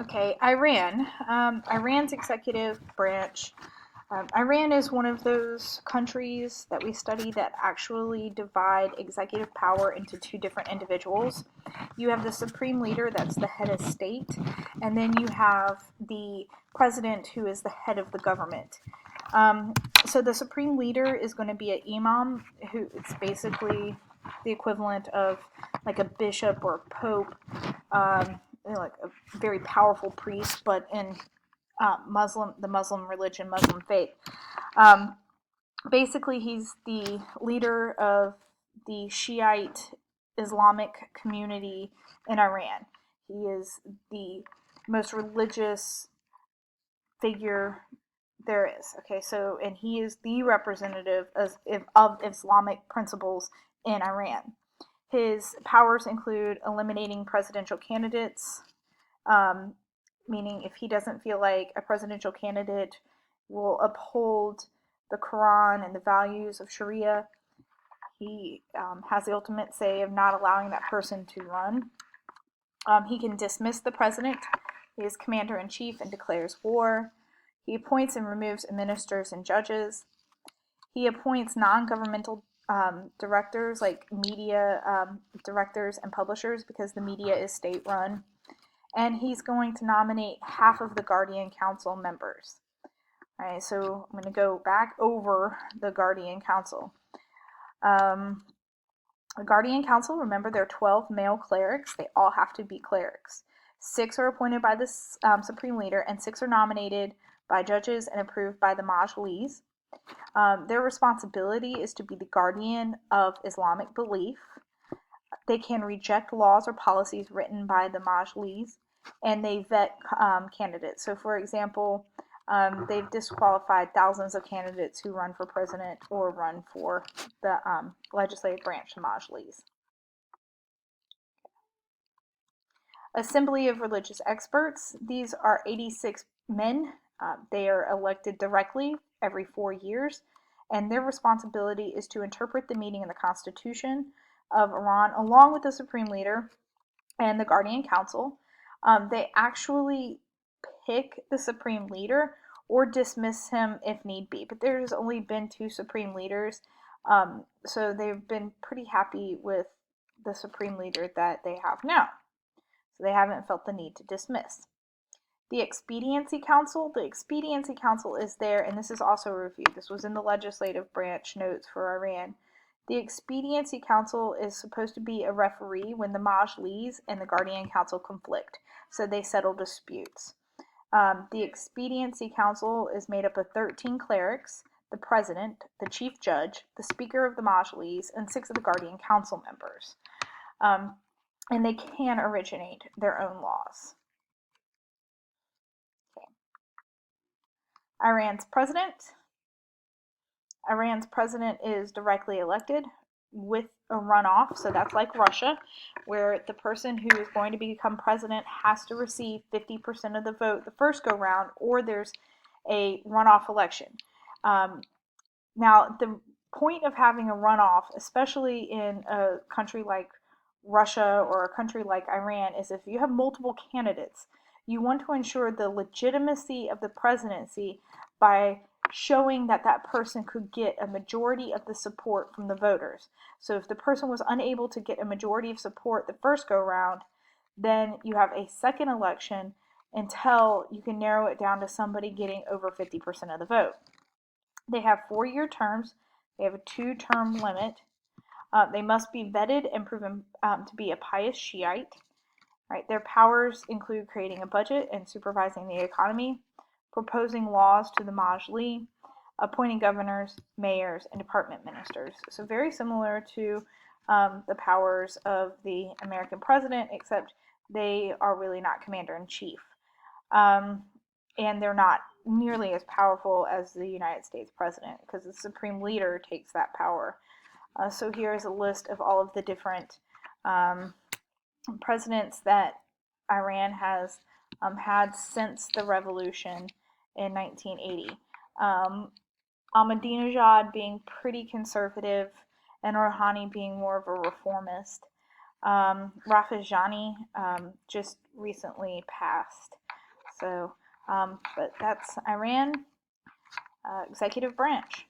Okay, Iran. Iran's executive branch. Iran is one of those countries that we study that actually divide executive power into two different individuals. You have the supreme leader, that's the head of state, and then you have the president, who is the head of the government. So the supreme leader is going to be an imam, who it's basically the equivalent of like a bishop or a pope, like a very powerful priest, but in the Muslim religion, Muslim faith. Um, Basically, he's the leader of the Shiite Islamic community in Iran. He is the most religious figure there is. Okay, so, and he is the representative of Islamic principles in Iran. His powers include eliminating presidential candidates, um, meaning if he doesn't feel like a presidential candidate will uphold the Quran and the values of Sharia, he has the ultimate say of not allowing that person to run. He can dismiss the president. He is commander in chief and declares war. He appoints and removes ministers and judges. He appoints non-governmental directors, like media directors and publishers, because the media is state-run. And he's going to nominate half of the Guardian Council members. All right, so I'm going to go back over the Guardian Council. The Guardian Council, remember, there are 12 male clerics. They all have to be clerics. 6 are appointed by the Supreme Leader, and 6 are nominated by judges and approved by the Majlis. Their responsibility is to be the guardian of Islamic belief. They can reject laws or policies written by the Majlis, and they vet candidates. So, for example, they've disqualified thousands of candidates who run for president or run for the legislative branch, the Majlis. Assembly of Religious Experts. These are 86 men. They are elected directly every 4 years, and their responsibility is to interpret the meaning of the Constitution of Iran along with the Supreme Leader and the Guardian Council. They actually pick the Supreme Leader or dismiss him if need be, but there's only been 2 Supreme Leaders, so they've been pretty happy with the Supreme Leader that they have now. So they haven't felt the need to dismiss. The Expediency Council. The Expediency Council is there, and this is also reviewed. This was in the legislative branch notes for Iran. The Expediency Council is supposed to be a referee when the Majlis and the Guardian Council conflict, so they settle disputes. The Expediency Council is made up of 13 clerics, the president, the chief judge, the speaker of the Majlis, and 6 of the Guardian Council members. And they can originate their own laws. Okay. Iran's president. Iran's president is directly elected with a runoff, so that's like Russia, where the person who is going to become president has to receive 50% of the vote the first go round, or there's a runoff election. Now, the point of having a runoff, especially in a country like Russia or a country like Iran, is if you have multiple candidates, you want to ensure the legitimacy of the presidency by showing that that person could get a majority of the support from the voters. So if the person was unable to get a majority of support the first go round, then you have a second election until you can narrow it down to somebody getting over 50% of the vote. They have 4-year terms. They have a 2-term limit. They must be vetted and proven to be a pious Shiite. Right? Their powers include creating a budget and supervising the economy, proposing laws to the Majlis, appointing governors, mayors, and department ministers. So very similar to the powers of the American president, except they are really not commander-in-chief. And they're not nearly as powerful as the United States president, because the supreme leader takes that power. So here's a list of all of the different presidents that Iran has had since the revolution in 1980. Ahmadinejad being pretty conservative, and Rouhani being more of a reformist. Rafsanjani just recently passed. So, but that's Iran executive branch.